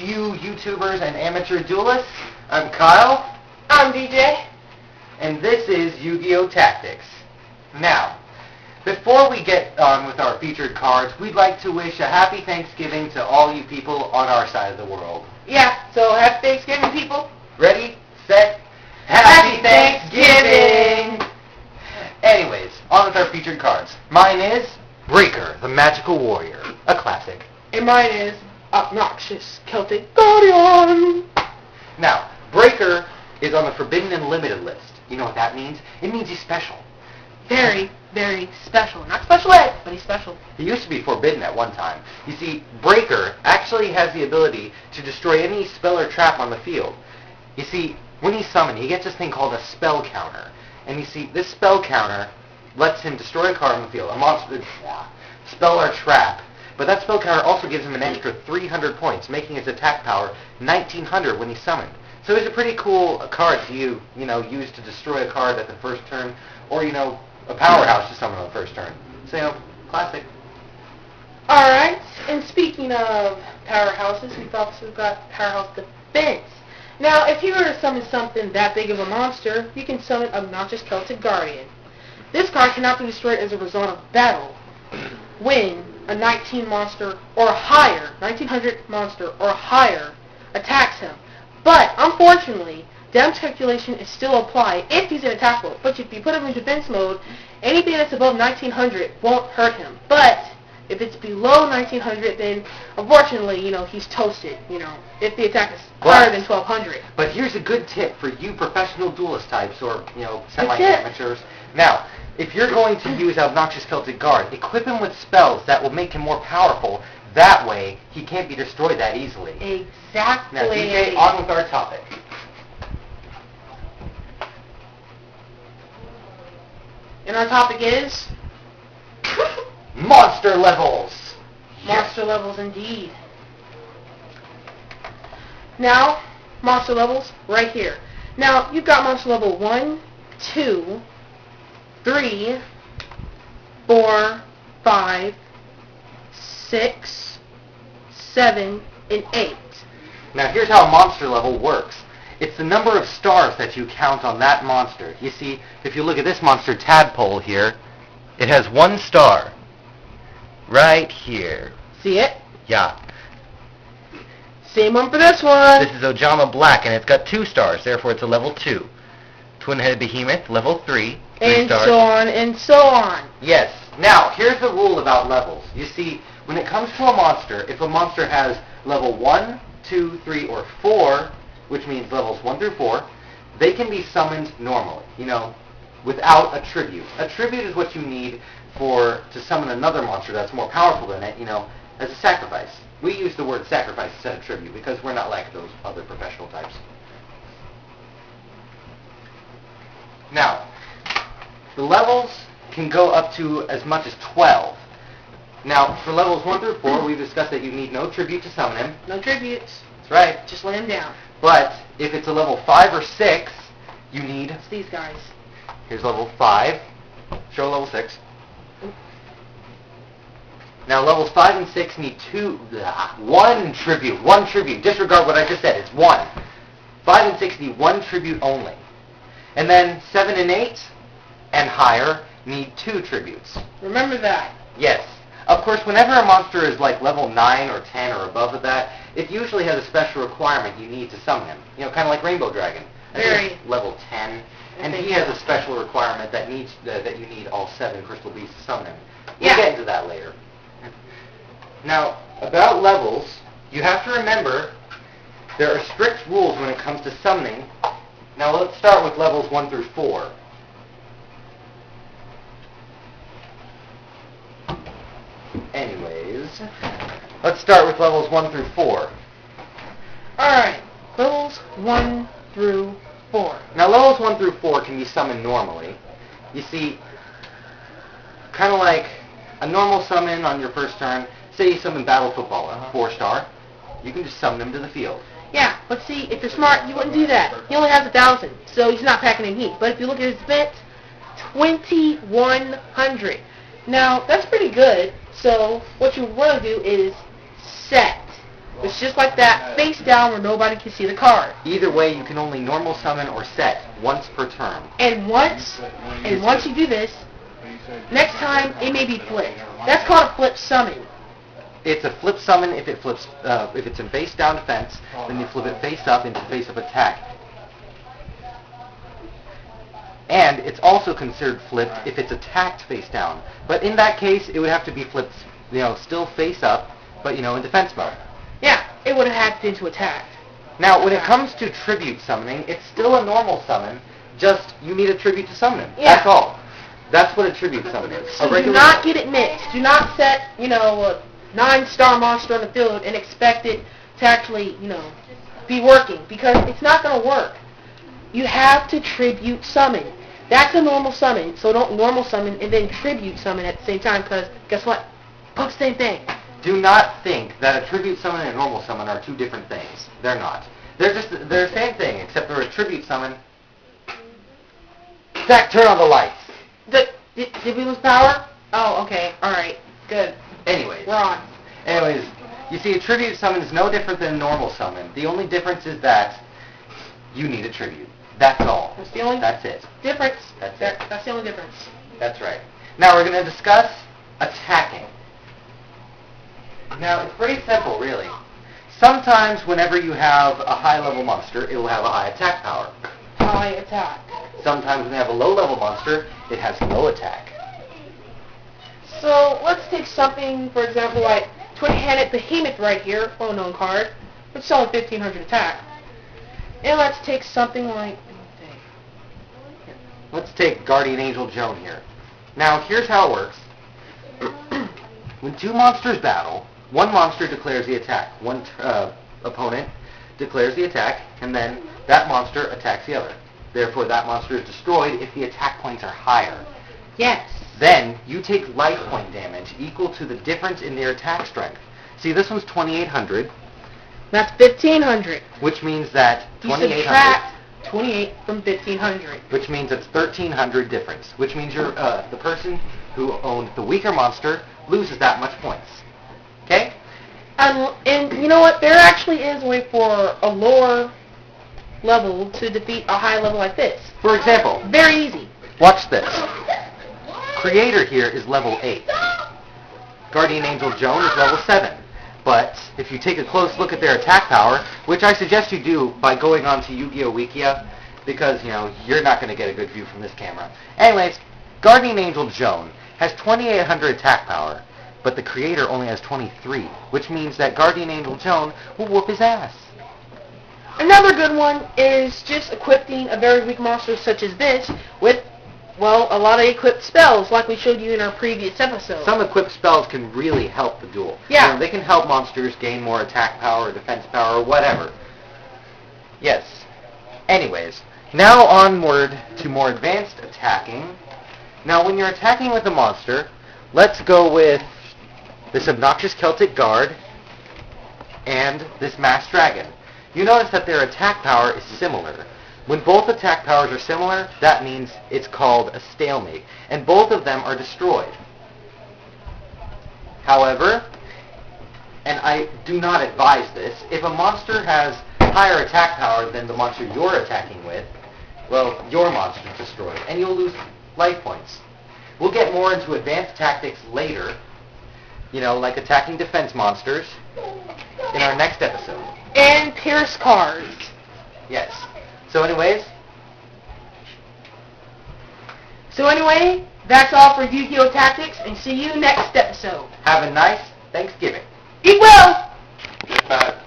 to you YouTubers and amateur duelists. I'm Kyle. I'm DJ. And this is Yu-Gi-Oh! Tactics. Now, before we get on with our featured cards, we'd like to wish a happy Thanksgiving to all you people on our side of the world. Yeah, so happy Thanksgiving, people. Ready, set, happy Thanksgiving! Anyways, on with our featured cards. Mine is Breaker, the Magical Warrior, a classic. And mine is Obnoxious, Celtic Guardian. Now, Breaker is on the Forbidden and Limited list. You know what that means? It means he's special. Very, very special. Not special ed, but he's special. He used to be forbidden at one time. You see, Breaker actually has the ability to destroy any spell or trap on the field. You see, when he's summoned, he gets this thing called a spell counter. And you see, this spell counter lets him destroy a card on the field, a monster, spell or trap. But that spell counter also gives him an extra 300 points, making his attack power 1900 when he's summoned. So it's a pretty cool card to use to destroy a card at the first turn, or, a powerhouse to summon on the first turn. So, classic. Alright, and speaking of powerhouses, we've also got Powerhouse Defense. Now, if you were to summon something that big of a monster, you can summon Obnoxious Celtic Guardian. This card cannot be destroyed as a result of battle when a 19 monster or higher, 1900 monster or higher attacks him. But, unfortunately, damage calculation is still applied if he's in attack mode. But if you put him in defense mode, anything that's above 1900 won't hurt him. But if it's below 1900, then unfortunately, he's toasted, if the attack is higher than 1200. But here's a good tip for you professional duelist types or, semi-amateurs. Now, if you're going to use Obnoxious Celtic Guard, equip him with spells that will make him more powerful. That way, he can't be destroyed that easily. Exactly. Now, DJ, on with our topic. And our topic is... Monster levels! Monster levels, indeed. Now, monster levels, right here. Now, you've got monster level 1, 2, 3, 4, 5, 6, 7, and 8. Now, here's how a monster level works. It's the number of stars that you count on that monster. You see, if you look at this monster tadpole here, it has 1 star. Right here. See it? Yeah. Same one for this one. This is Ojama Black, and it's got 2 stars, therefore it's a level 2. Twin-headed Behemoth, level 3. 3 and stars. so on, and so on. Yes. Now, here's the rule about levels. You see, when it comes to a monster, if a monster has level 1, 2, 3, or 4, which means levels 1 through 4, they can be summoned normally, without a tribute. A tribute is what you need to summon another monster that's more powerful than it, as a sacrifice. We use the word sacrifice instead of tribute because we're not like those other professional types. Now, the levels can go up to as much as 12. Now, for levels 1 through 4, we've discussed that you need no tribute to summon him. No tributes. That's right. Just lay him down. But if it's a level 5 or 6, you need... It's these guys. Here's level 5. Show level 6. Now, levels 5 and 6 need 1 tribute. 1 tribute. Disregard what I just said. It's 1. 5 and 6 need 1 tribute only. And then 7 and 8 and higher need 2 tributes. Remember that. Yes. Of course, whenever a monster is like level 9 or 10 or above of that, it usually has a special requirement you need to summon him. Kind of like Rainbow Dragon. I think it's level 10. And he has a special requirement that you need all 7 crystal beasts to summon him. We'll get into that later. Now, about levels, you have to remember there are strict rules when it comes to summoning. Now, let's start with levels 1 through 4. Anyways, let's start with levels 1 through 4. Alright, levels 1 through 4. Now, levels 1 through 4 can be summoned normally. You see, kind of like a normal summon on your first turn. Say you summon Battle Football, 4-star. You can just summon him to the field. Yeah, but see, if you're smart, you wouldn't do that. He only has 1,000, so he's not packing in heat. But if you look at his defense, 2,100. Now, that's pretty good. So what you want to do is set It's just like that, face down where nobody can see the card. Either way, you can only normal summon or set once per turn. And once you do this, next time it may be flipped. That's called a flip summon. It's a flip summon if it flips. If it's in face down defense, then you flip it face up into face up attack. And it's also considered flipped if it's attacked face down. But in that case, it would have to be flipped, still face up, but in defense mode. Yeah, it would have hacked into attack. Now, when it comes to tribute summoning, it's still a normal summon, just you need a tribute to summon it. Yeah. That's all. That's what a tribute summon is. So do not get it mixed. Do not set, a 9-star monster on the field and expect it to actually, be working, because it's not going to work. You have to tribute summon. That's a normal summon, so don't normal summon and then tribute summon at the same time, because guess what? Both the same thing. Do not think that a tribute summon and a normal summon are two different things. They're not. They're the same thing, except for a tribute summon. Zach, turn on the lights. Did we lose power? Oh, okay. All right. Good. Anyways. We're on. Anyways, you see, a tribute summon is no different than a normal summon. The only difference is that you need a tribute. That's all. That's it. Difference. That's it. That's the only difference. That's right. Now we're going to discuss attacking. Now, it's pretty simple, really. Sometimes whenever you have a high-level monster, it will have a high attack power. High attack. Sometimes when you have a low-level monster, it has low attack. So, let's take something, for example, like Twin-Handed Behemoth right here, well-known card, which is only 1,500 attack. And let's take something like... Let's take Guardian Angel Joan here. Now, here's how it works. When two monsters battle, one monster declares the attack. One opponent declares the attack, and then that monster attacks the other. Therefore, that monster is destroyed if the attack points are higher. Yes. Then, you take life point damage equal to the difference in their attack strength. See, this one's 2,800. That's 1,500. Which means that 2,800... You subtract 28 from 1,500. Which means it's 1,300 difference. Which means you're the person who owned the weaker monster loses that much points. Okay? And you know what? There actually is a way for a lower level to defeat a high level like this. For example. Very easy. Watch this. Creator here is level 8. Guardian Angel Joan is level 7. But if you take a close look at their attack power, which I suggest you do by going on to Yu-Gi-Oh! Wikia, because, you're not going to get a good view from this camera. Anyways, Guardian Angel Joan has 2,800 attack power, but the creator only has 23, which means that Guardian Angel Joan will whoop his ass. Another good one is just equipping a very weak monster such as this with, a lot of equipped spells, like we showed you in our previous episode. Some equipped spells can really help the duel. Yeah. They can help monsters gain more attack power, or defense power, or whatever. Yes. Anyways, now onward to more advanced attacking. Now, when you're attacking with a monster, let's go with this Obnoxious Celtic Guard and this Masked Dragon. You notice that their attack power is similar. When both attack powers are similar, that means it's called a stalemate, and both of them are destroyed. However, and I do not advise this, if a monster has higher attack power than the monster you're attacking with, your monster is destroyed, and you'll lose life points. We'll get more into advanced tactics later, like attacking defense monsters, in our next episode. And Pierce cards. Yes. So anyway, that's all for Yu-Gi-Oh! Tactics, and see you next episode. Have a nice Thanksgiving. Eat well! Bye.